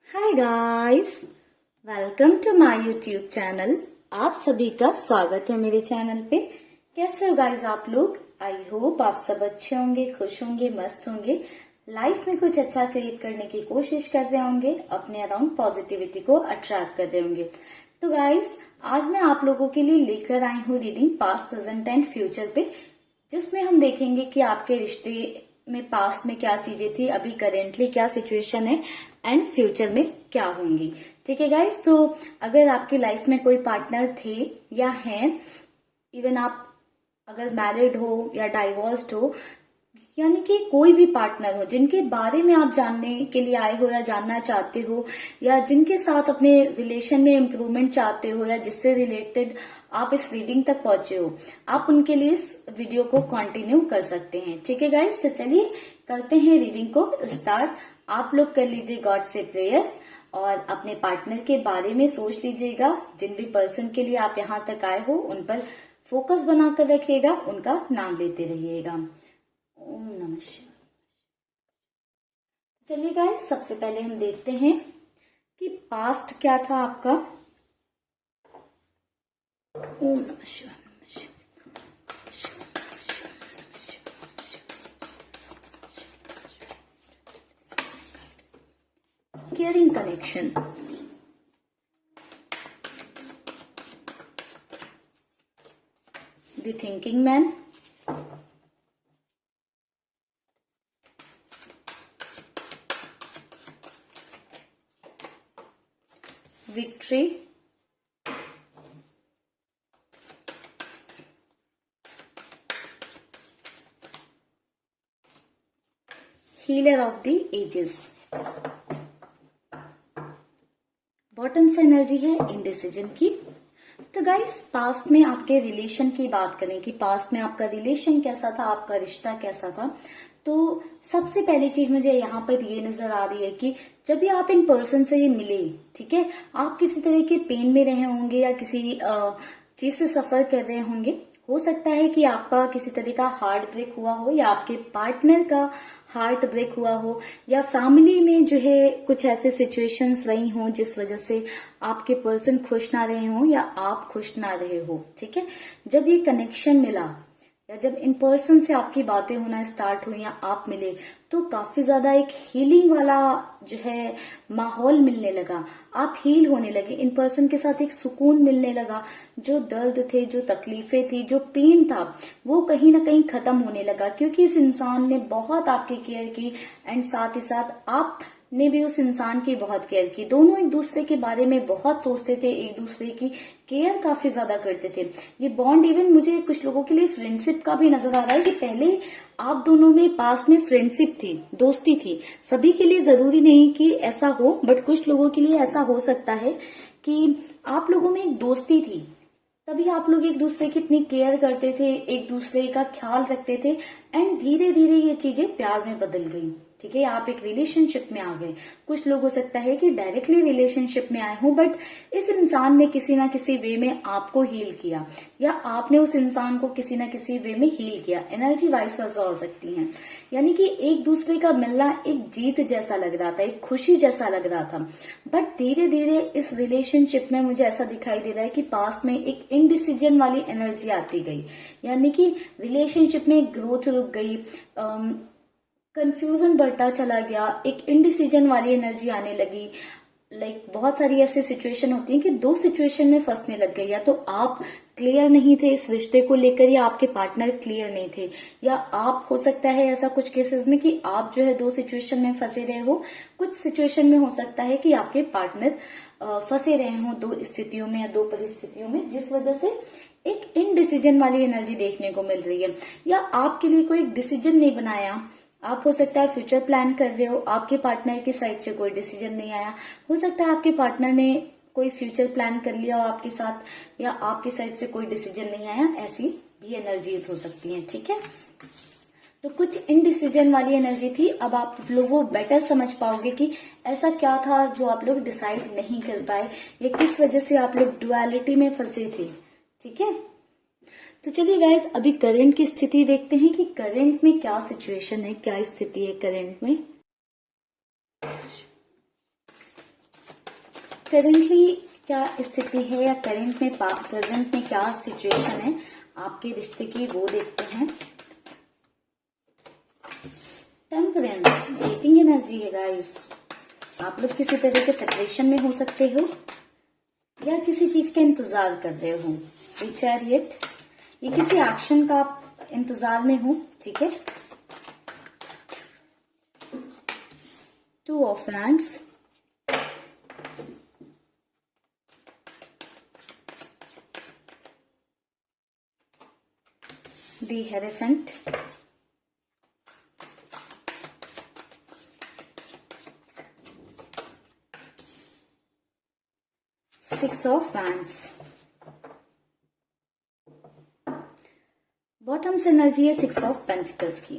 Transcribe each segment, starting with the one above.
Hi guys, welcome to my YouTube channel. आप सभी का स्वागत है मेरे चैनल पे। कैसे हो गाइस आप लोग? आई होप आप सब अच्छे होंगे, खुश होंगे, मस्त होंगे, लाइफ में कुछ अच्छा क्रिएट करने की कोशिश कर रहे होंगे, अपने अराउंड पॉजिटिविटी को अट्रैक्ट कर रहे होंगे। तो गाइस, आज मैं आप लोगों के लिए लेकर आई हूँ reading past, present and future पे, जिसमें हम देखेंगे कि आपके रिश्ते में पास्ट में क्या चीजें थी, अभी करेंटली क्या सिचुएशन है एंड फ्यूचर में क्या होंगी। ठीक है गाइस, तो अगर आपकी लाइफ में कोई पार्टनर थे या हैं, इवन आप अगर मैरिड हो या डाइवोर्स्ड हो, यानी कि कोई भी पार्टनर हो जिनके बारे में आप जानने के लिए आए हो या जानना चाहते हो, या जिनके साथ अपने रिलेशन में इम्प्रूवमेंट चाहते हो, या जिससे रिलेटेड आप इस रीडिंग तक पहुंचे हो, आप उनके लिए इस वीडियो को कंटिन्यू कर सकते हैं। ठीक है गाइस, तो चलिए करते हैं रीडिंग को स्टार्ट। आप लोग कर लीजिए गॉड से प्रेयर और अपने पार्टनर के बारे में सोच लीजिएगा। जिन भी पर्सन के लिए आप यहाँ तक आए हो उन पर फोकस बनाकर रखिएगा, उनका नाम लेते रहिएगा। ओम नमः शिवाय। चलिए गाइस, सबसे पहले हम देखते हैं कि पास्ट क्या था आपका। ओम नमः शिवाय। Caring connection. The thinking man. Victory. Healer of the ages. Bottom से एनर्जी है इंडिसीजन की। तो गाइस, पास्ट में आपके रिलेशन की बात करें कि पास्ट में आपका रिलेशन कैसा था, आपका रिश्ता कैसा था, तो सबसे पहली चीज मुझे यहाँ पर ये नजर आ रही है कि जब भी आप इन पर्सन से ये मिले, ठीक है, आप किसी तरह के पेन में रहे होंगे या किसी चीज से सफर कर रहे होंगे। हो सकता है कि आपका किसी तरह का हार्ट ब्रेक हुआ हो, या आपके पार्टनर का हार्ट ब्रेक हुआ हो, या फैमिली में जो है कुछ ऐसे सिचुएशंस रही हों जिस वजह से आपके पर्सन खुश ना रहे हों या आप खुश ना रहे हो। ठीक है, जब ये कनेक्शन मिला या जब इन पर्सन से आपकी बातें होना स्टार्ट हुई या आप मिले, तो काफी ज्यादा एक हीलिंग वाला जो है माहौल मिलने लगा। आप हील होने लगे, इन पर्सन के साथ एक सुकून मिलने लगा। जो दर्द थे, जो तकलीफें थी, जो पेन था, वो कहीं ना कहीं खत्म होने लगा, क्योंकि इस इंसान ने बहुत आपकी केयर की एंड साथ ही साथ आप ने भी उस इंसान की बहुत केयर की। दोनों एक दूसरे के बारे में बहुत सोचते थे, एक दूसरे की केयर काफी ज्यादा करते थे। ये बॉन्ड इवन मुझे कुछ लोगों के लिए फ्रेंडशिप का भी नजर आ रहा है कि पहले आप दोनों में पास्ट में फ्रेंडशिप थी, दोस्ती थी। सभी के लिए जरूरी नहीं कि ऐसा हो, बट कुछ लोगों के लिए ऐसा हो सकता है कि आप लोगों में एक दोस्ती थी, तभी आप लोग एक दूसरे की इतनी केयर करते थे, एक दूसरे का ख्याल रखते थे, एंड धीरे धीरे ये चीजें प्यार में बदल गई। ठीक है, आप एक रिलेशनशिप में आ गए। कुछ लोग हो सकता है कि डायरेक्टली रिलेशनशिप में आए हो, बट इस इंसान ने किसी ना किसी वे में आपको हील किया, या आपने उस इंसान को किसी ना किसी वे में हील किया। एनर्जी वाइस वर्सा हो सकती है, यानी कि एक दूसरे का मिलना एक जीत जैसा लग रहा था, एक खुशी जैसा लग रहा था। बट धीरे धीरे इस रिलेशनशिप में मुझे ऐसा दिखाई दे रहा है कि पास्ट में एक इनडिसीजन वाली एनर्जी आती गई, यानी कि रिलेशनशिप में ग्रोथ रुक गई, कंफ्यूजन बढ़ता चला गया, एक इनडिसीजन वाली एनर्जी आने लगी। बहुत सारी ऐसी सिचुएशन होती है कि दो सिचुएशन में फंसने लग गए, या तो आप क्लियर नहीं थे इस रिश्ते को लेकर, या आपके पार्टनर क्लियर नहीं थे, या आप हो सकता है ऐसा कुछ केसेस में कि आप जो है दो सिचुएशन में फंसे रहे हो। कुछ सिचुएशन में हो सकता है कि आपके पार्टनर फंसे रहे हो दो स्थितियों में या दो परिस्थितियों में, जिस वजह से एक इनडिसीजन वाली एनर्जी देखने को मिल रही है, या आपके लिए कोई डिसीजन नहीं बनाया। आप हो सकता है फ्यूचर प्लान कर रहे हो, आपके पार्टनर की साइड से कोई डिसीजन नहीं आया। हो सकता है आपके पार्टनर ने कोई फ्यूचर प्लान कर लिया हो आपके साथ, या आपकी साइड से कोई डिसीजन नहीं आया। ऐसी भी एनर्जीज हो सकती हैं। ठीक है, तो कुछ इनडिसीजन वाली एनर्जी थी। अब आप लोगों बेटर समझ पाओगे कि ऐसा क्या था जो आप लोग डिसाइड नहीं कर पाए, या किस वजह से आप लोग डुअलिटी में फंसे थे। ठीक है, तो चलिए गाइस, अभी करंट की स्थिति देखते हैं कि करंट में क्या सिचुएशन है, क्या स्थिति है करंट में। करेंटली क्या स्थिति है या करंट में प्रेजेंट में क्या सिचुएशन है आपके रिश्ते की, वो देखते हैं। टेम्परेंस, डेटिंग एनर्जी है गाइस। आप लोग किसी तरह के सेपरेशन में हो सकते हो या किसी चीज का इंतजार कर रहे हो। द चैरियट, ये किसी एक्शन का आप इंतजार में हो, ठीक है। Two of hands, the hierophant, six of hands. Bottoms energy है सिक्स ऑफ पेंटिकल्स की।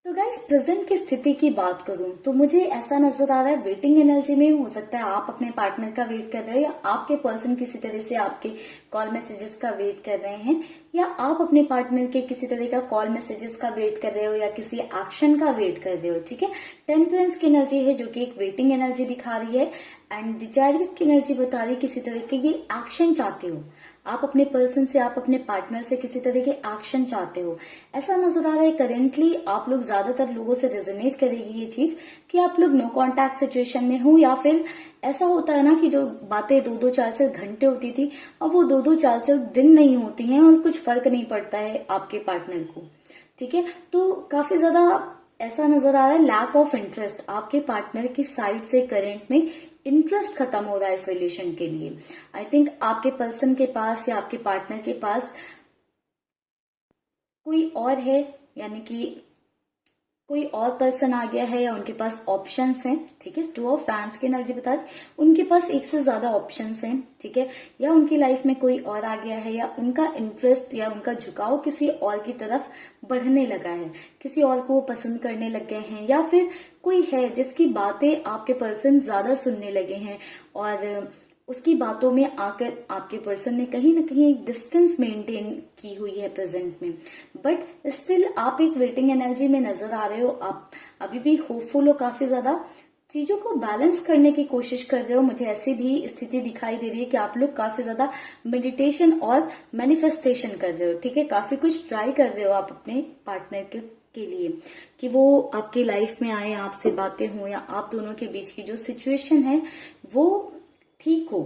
तो गाइस प्रेजेंट की स्थिति की बात करूं तो मुझे ऐसा नजर आ रहा है वेटिंग एनर्जी में हो सकता है आप अपने पार्टनर का वेट कर रहे हो या आपके पर्सन किसी तरह से आपके कॉल मैसेजेस का वेट कर रहे हैं या आप अपने पार्टनर के किसी तरह का कॉल मैसेजेस का वेट कर रहे हो या किसी एक्शन का वेट कर रहे हो, ठीक है। टेम्परेंस की एनर्जी है जो कि एक वेटिंग एनर्जी दिखा रही है एंड द चैरियट की एनर्जी बता रही है किसी तरह के ये एक्शन चाहते हो आप अपने पर्सन से, आप अपने पार्टनर से किसी तरह के एक्शन चाहते हो। ऐसा नजर आ रहा है करेंटली आप लोग ज्यादातर लोगों से रेजोनेट करेगी ये चीज कि आप लोग नो कांटेक्ट सिचुएशन में हो या फिर ऐसा होता है ना कि जो बातें 2-2 4-4 घंटे होती थी अब वो 2-2 4-4 दिन नहीं होती हैं और कुछ फर्क नहीं पड़ता है आपके पार्टनर को, ठीक है। तो काफी ज्यादा ऐसा नजर आ रहा है लैक ऑफ इंटरेस्ट आपके पार्टनर की साइड से करेंट में इंटरेस्ट खत्म हो रहा है इस रिलेशन के लिए। आई थिंक आपके पर्सन के पास या आपके पार्टनर के पास कोई और है, यानी कि कोई और पर्सन आ गया है या उनके पास ऑप्शंस हैं, ठीक है। टू ऑफ फैंस की एनर्जी बता दी उनके पास एक से ज्यादा ऑप्शंस हैं, ठीक है। या उनकी लाइफ में कोई और आ गया है या उनका इंटरेस्ट या उनका झुकाव किसी और की तरफ बढ़ने लगा है, किसी और को वो पसंद करने लग गए हैं या फिर कोई है जिसकी बातें आपके पर्सन ज्यादा सुनने लगे हैं और उसकी बातों में आकर आपके पर्सन ने कहीं ना कहीं डिस्टेंस मेंटेन की हुई है प्रेजेंट में, बट स्टिल आप एक वेटिंग एनर्जी में नजर आ रहे हो। आप अभी भी होपफुल हो, काफी ज्यादा चीजों को बैलेंस करने की कोशिश कर रहे हो। मुझे ऐसी भी स्थिति दिखाई दे रही है कि आप लोग काफी ज्यादा मेडिटेशन और मैनिफेस्टेशन कर रहे हो, ठीक है। काफी कुछ ट्राई कर रहे हो आप अपने पार्टनर के लिए कि वो आपकी लाइफ में आए, आपसे बातें हो या आप दोनों के बीच की जो सिचुएशन है वो ठीक हो।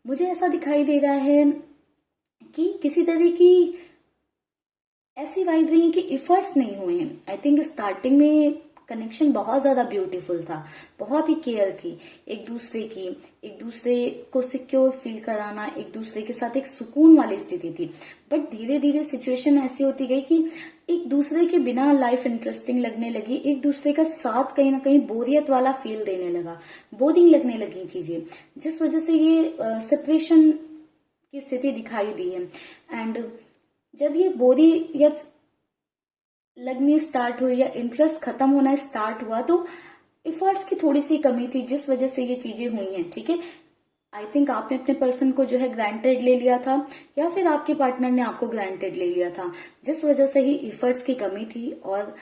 मुझे ऐसा दिखाई दे रहा है कि किसी तरह की ऐसी वाइब रही है कि इफर्ट्स नहीं हुए हैं। आई थिंक स्टार्टिंग में कनेक्शन बहुत ज्यादा ब्यूटीफुल था, बहुत ही केयर थी एक दूसरे की, एक दूसरे को सिक्योर फील कराना, एक दूसरे के साथ एक सुकून वाली स्थिति थी। बट धीरे धीरे सिचुएशन ऐसी होती गई कि एक दूसरे के बिना लाइफ इंटरेस्टिंग लगने लगी, एक दूसरे का साथ कहीं ना कहीं बोरियत वाला फील देने लगा, बोरिंग लगने लगी चीजें, जिस वजह से ये सेपरेशन की स्थिति दिखाई दी है। एंड जब ये बोरियत लगनी स्टार्ट हुई या इंटरेस्ट खत्म होना स्टार्ट हुआ तो एफर्ट्स की थोड़ी सी कमी थी जिस वजह से ये चीजें हुई हैं, ठीक है। आई थिंक आपने अपने पर्सन को जो है ग्रांटेड ले लिया था या फिर आपके पार्टनर ने आपको ग्रांटेड ले लिया था, जिस वजह से ही एफर्ट्स की कमी थी। और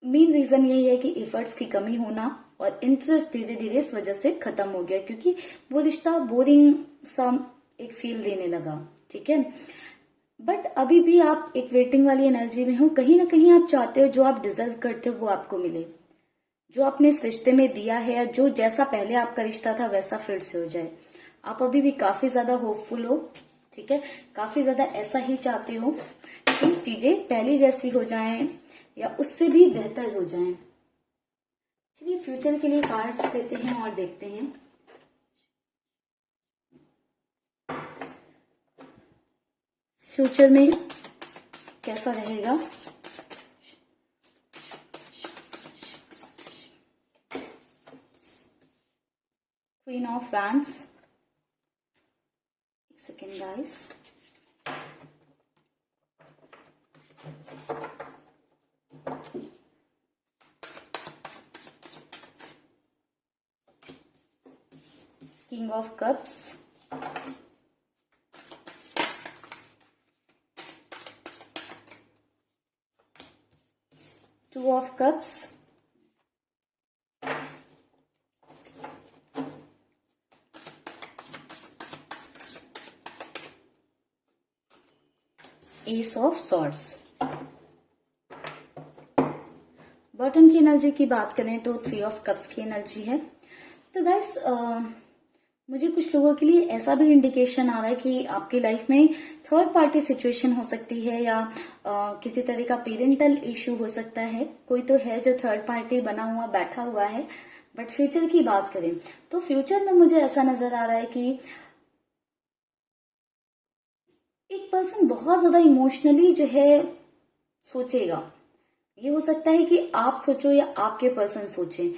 मेन रीजन यही है कि एफर्ट्स की कमी होना और इंटरेस्ट धीरे धीरे इस वजह से खत्म हो गया क्योंकि वो रिश्ता बोरिंग सा एक फील देने लगा, ठीक है। बट अभी भी आप एक वेटिंग वाली एनर्जी में हो, कहीं ना कहीं आप चाहते हो जो आप डिजर्व करते हो वो आपको मिले, जो आपने इस रिश्ते में दिया है या जो जैसा पहले आपका रिश्ता था वैसा फिर से हो जाए। आप अभी भी काफी ज्यादा होपफुल हो, ठीक है, काफी ज्यादा ऐसा ही चाहते हो कि चीजें पहले जैसी हो जाएं या उससे भी बेहतर हो जाएं। चलिए फ्यूचर के लिए कार्ड्स देते हैं और देखते हैं फ्यूचर में कैसा रहेगा। क्वीन ऑफ वैंड्स, एक second guys, king of cups, two of cups, S of swords. Bottom की एनर्जी की बात करें तो 3 ऑफ कप्स की एनर्जी है। तो गाइस मुझे कुछ लोगों के लिए ऐसा भी इंडिकेशन आ रहा है कि आपकी लाइफ में थर्ड पार्टी सिचुएशन हो सकती है, या किसी तरह का पेरेंटल इश्यू हो सकता है। कोई तो है जो थर्ड पार्टी बना हुआ बैठा हुआ है। बट फ्यूचर की बात करें तो फ्यूचर में मुझे ऐसा नजर आ रहा है कि एक पर्सन बहुत ज्यादा इमोशनली जो है सोचेगा। ये हो सकता है कि आप सोचो या आपके पर्सन सोचे,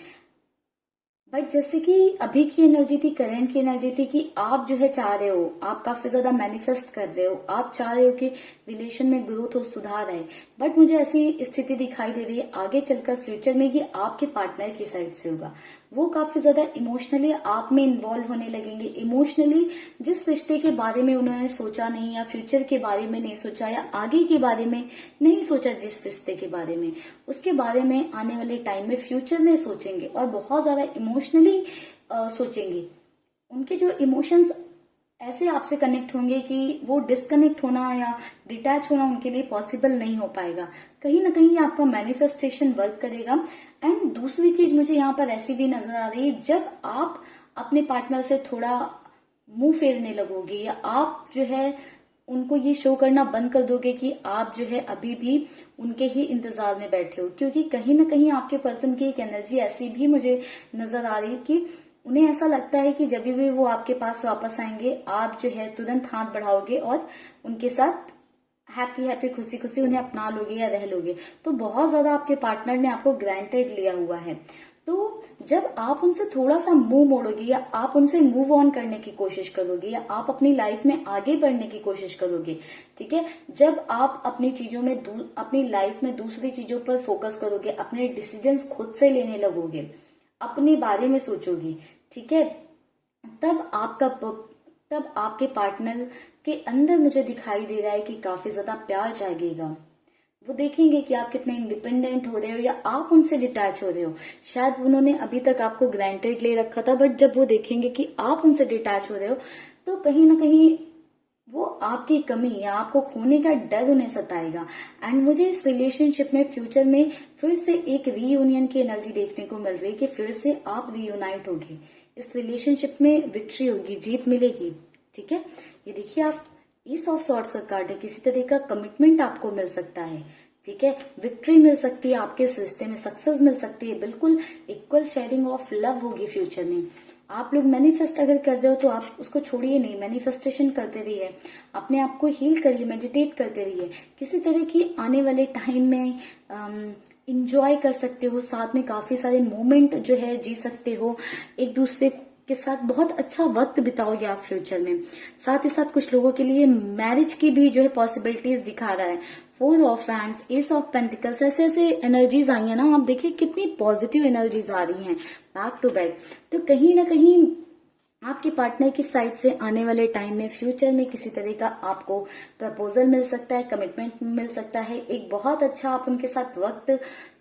बट जैसे कि अभी की एनर्जी थी, करंट की एनर्जी थी कि आप जो है चाह रहे हो, आप काफी ज्यादा मैनिफेस्ट कर रहे हो, आप चाह रहे हो कि रिलेशन में ग्रोथ हो, सुधार आए। बट मुझे ऐसी स्थिति दिखाई दे रही है आगे चलकर फ्यूचर में कि आपके पार्टनर की साइड से होगा। वो काफी ज्यादा इमोशनली आप में इन्वॉल्व होने लगेंगे। इमोशनली जिस रिश्ते के बारे में उन्होंने सोचा नहीं, या फ्यूचर के बारे में नहीं सोचा, या आगे के बारे में नहीं सोचा, जिस रिश्ते के बारे में, उसके बारे में आने वाले टाइम में फ्यूचर में सोचेंगे और बहुत ज्यादा इमोशनली सोचेंगे। उनके जो इमोशंस ऐसे आपसे कनेक्ट होंगे कि वो डिस्कनेक्ट होना या डिटैच होना उनके लिए पॉसिबल नहीं हो पाएगा। कहीं ना कहीं आपका मैनिफेस्टेशन वर्क करेगा। एंड दूसरी चीज मुझे यहाँ पर ऐसी भी नजर आ रही है, जब आप अपने पार्टनर से थोड़ा मुंह फेरने लगोगे, या आप जो है उनको ये शो करना बंद कर दोगे कि आप जो है अभी भी उनके ही इंतजार में बैठे हो, क्योंकि कहीं ना कहीं आपके पर्सन की एक एनर्जी ऐसी भी मुझे नजर आ रही है कि उन्हें ऐसा लगता है कि जब भी वो आपके पास वापस आएंगे, आप जो है तुरंत हाथ बढ़ाओगे और उनके साथ हैप्पी हैप्पी खुशी खुशी उन्हें अपना लोगे या रह लोगे। तो बहुत ज्यादा आपके पार्टनर ने आपको ग्रांटेड लिया हुआ है। तो जब आप उनसे थोड़ा सा मुंह मोड़ोगे, या आप उनसे मूव ऑन करने की कोशिश करोगे, या आप अपनी लाइफ में आगे बढ़ने की कोशिश करोगे, ठीक है, जब आप अपनी चीजों में अपनी लाइफ में दूसरी चीजों पर फोकस करोगे, अपने डिसीजंस खुद से लेने लगोगे, अपने बारे में सोचोगे, ठीक है, तब आपके पार्टनर के अंदर मुझे दिखाई दे रहा है कि काफी ज्यादा प्यार जागेगा। वो देखेंगे कि आप कितने इंडिपेंडेंट हो रहे हो, या आप उनसे डिटैच हो रहे हो। शायद उन्होंने अभी तक आपको ग्रांटेड ले रखा था, बट जब वो देखेंगे कि आप उनसे डिटैच हो रहे हो, तो कहीं ना कहीं वो आपकी कमी या आपको खोने का डर उन्हें सताएगा। एंड मुझे इस रिलेशनशिप में फ्यूचर में फिर से एक रीयूनियन की एनर्जी देखने को मिल रही है कि फिर से आप रीयूनाइट होगे। इस रिलेशनशिप में विक्ट्री होगी, जीत मिलेगी, ठीक है। ये देखिए, आप ईस ऑफ सॉर्ड्स का कार्ड है। किसी तरह का कमिटमेंट आपको मिल सकता है, ठीक है, विक्ट्री मिल सकती है, आपके इस रिश्ते में सक्सेस मिल सकती है। बिल्कुल इक्वल शेयरिंग ऑफ लव होगी फ्यूचर में। आप लोग मैनिफेस्ट अगर कर रहे हो तो आप उसको छोड़िए नहीं, मैनिफेस्टेशन करते रहिए, अपने आप को हील करिए, मेडिटेट करते रहिए। किसी तरह की आने वाले टाइम में इंजॉय कर सकते हो, साथ में काफी सारे मोमेंट जो है जी सकते हो, एक दूसरे के साथ बहुत अच्छा वक्त बिताओगे आप फ्यूचर में। साथ ही साथ कुछ लोगों के लिए मैरिज की भी जो है पॉसिबिलिटीज दिखा रहा है। 4 of hands, S of pentacles, ऐसे ऐसे एनर्जीज आई है ना। आप देखिए कितनी पॉजिटिव एनर्जीज आ रही हैं बैक टू बैक। तो कहीं ना कहीं आपके पार्टनर की साइड से आने वाले टाइम में फ्यूचर में किसी तरह का आपको प्रपोजल मिल सकता है, कमिटमेंट मिल सकता है। एक बहुत अच्छा आप उनके साथ वक्त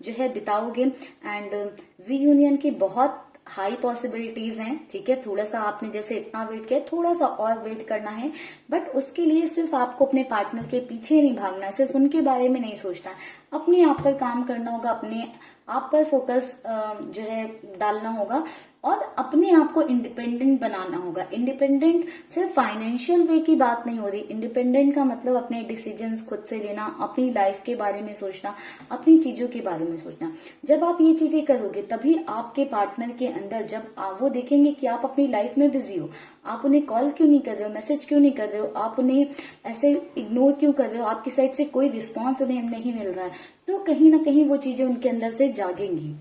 जो है बिताओगे। एंड रीयूनियन की बहुत हाई पॉसिबिलिटीज हैं, ठीक है। थोड़ा सा आपने जैसे इतना वेट किया, थोड़ा सा और वेट करना है, बट उसके लिए सिर्फ आपको अपने पार्टनर के पीछे नहीं भागना है, सिर्फ उनके बारे में नहीं सोचना है, अपने आप पर काम करना होगा, अपने आप पर फोकस जो है डालना होगा, और अपने आप को इंडिपेंडेंट बनाना होगा। इंडिपेंडेंट सिर्फ फाइनेंशियल वे की बात नहीं हो रही। इंडिपेंडेंट का मतलब अपने डिसीजंस खुद से लेना, अपनी लाइफ के बारे में सोचना, अपनी चीजों के बारे में सोचना। जब आप ये चीजें करोगे तभी आपके पार्टनर के अंदर, जब आप वो देखेंगे कि आप अपनी लाइफ में बिजी हो, आप उन्हें कॉल क्यों नहीं कर रहे हो, मैसेज क्यों नहीं कर रहे हो, आप उन्हें ऐसे इग्नोर क्यों कर रहे हो, आपकी साइड से कोई रिस्पॉन्स उन्हें नहीं मिल रहा है, तो कहीं ना कहीं वो चीजें उनके अंदर से जागेंगी,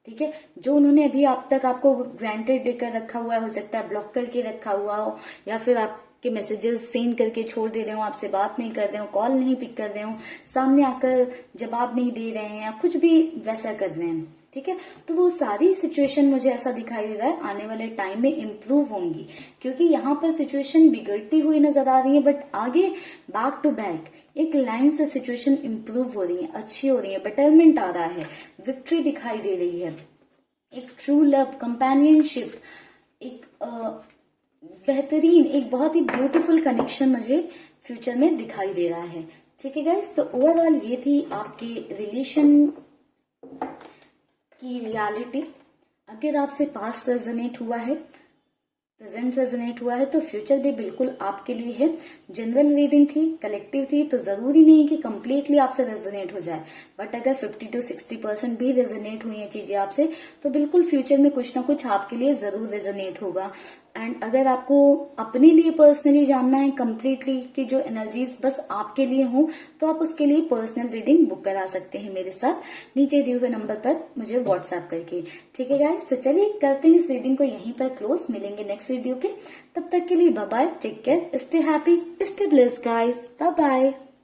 ठीक है। जो उन्होंने अभी आप तक आपको ग्रांटेड देकर रखा हुआ है, हो सकता है ब्लॉक करके रखा हुआ हो, या फिर आपके मैसेजेस सेंड करके छोड़ दे रहे हो, आपसे बात नहीं कर रहे हो, कॉल नहीं पिक कर रहे हो, सामने आकर जवाब नहीं दे रहे हैं, या कुछ भी वैसा कर रहे हैं, ठीक है। तो वो सारी सिचुएशन मुझे ऐसा दिखाई दे रहा है आने वाले टाइम में इम्प्रूव होंगी, क्योंकि यहाँ पर सिचुएशन बिगड़ती हुई नजर आ रही है, बट आगे बैक टू बैक एक लाइन से सिचुएशन इंप्रूव हो रही है, अच्छी हो रही है, बेटरमेंट आ रहा है, विक्ट्री दिखाई दे रही है, एक ट्रू लव, कंपेनियनशिप, एक बेहतरीन, एक बहुत ही ब्यूटीफुल कनेक्शन मुझे फ्यूचर में दिखाई दे रहा है। ठीक है गाइस, तो ओवरऑल ये थी आपके रिलेशन की रियलिटी। अगर आपसे पास्ट रेजोनेट हुआ है, प्रेजेंट रेजोनेट हुआ है, तो फ्यूचर भी बिल्कुल आपके लिए है। जनरल रीडिंग थी, कलेक्टिव थी, तो जरूरी नहीं कि कंप्लीटली आपसे रेजोनेट हो जाए, बट अगर 50 to 60% भी रेजोनेट हुई है चीजें आपसे, तो बिल्कुल फ्यूचर में कुछ ना कुछ आपके लिए जरूर रेजोनेट होगा। एंड अगर आपको अपने लिए पर्सनली जानना है कंप्लीटली कि जो एनर्जीज बस आपके लिए हो, तो आप उसके लिए पर्सनल रीडिंग बुक करा सकते हैं मेरे साथ नीचे दिए हुए नंबर पर मुझे व्हाट्सएप करके। ठीक है गाइस, तो चलिए करते हैं इस रीडिंग को यहीं पर क्लोज। मिलेंगे नेक्स्ट वीडियो पे, तब तक के लिए bye bye, take care, stay happy, stay blessed guys, bye bye.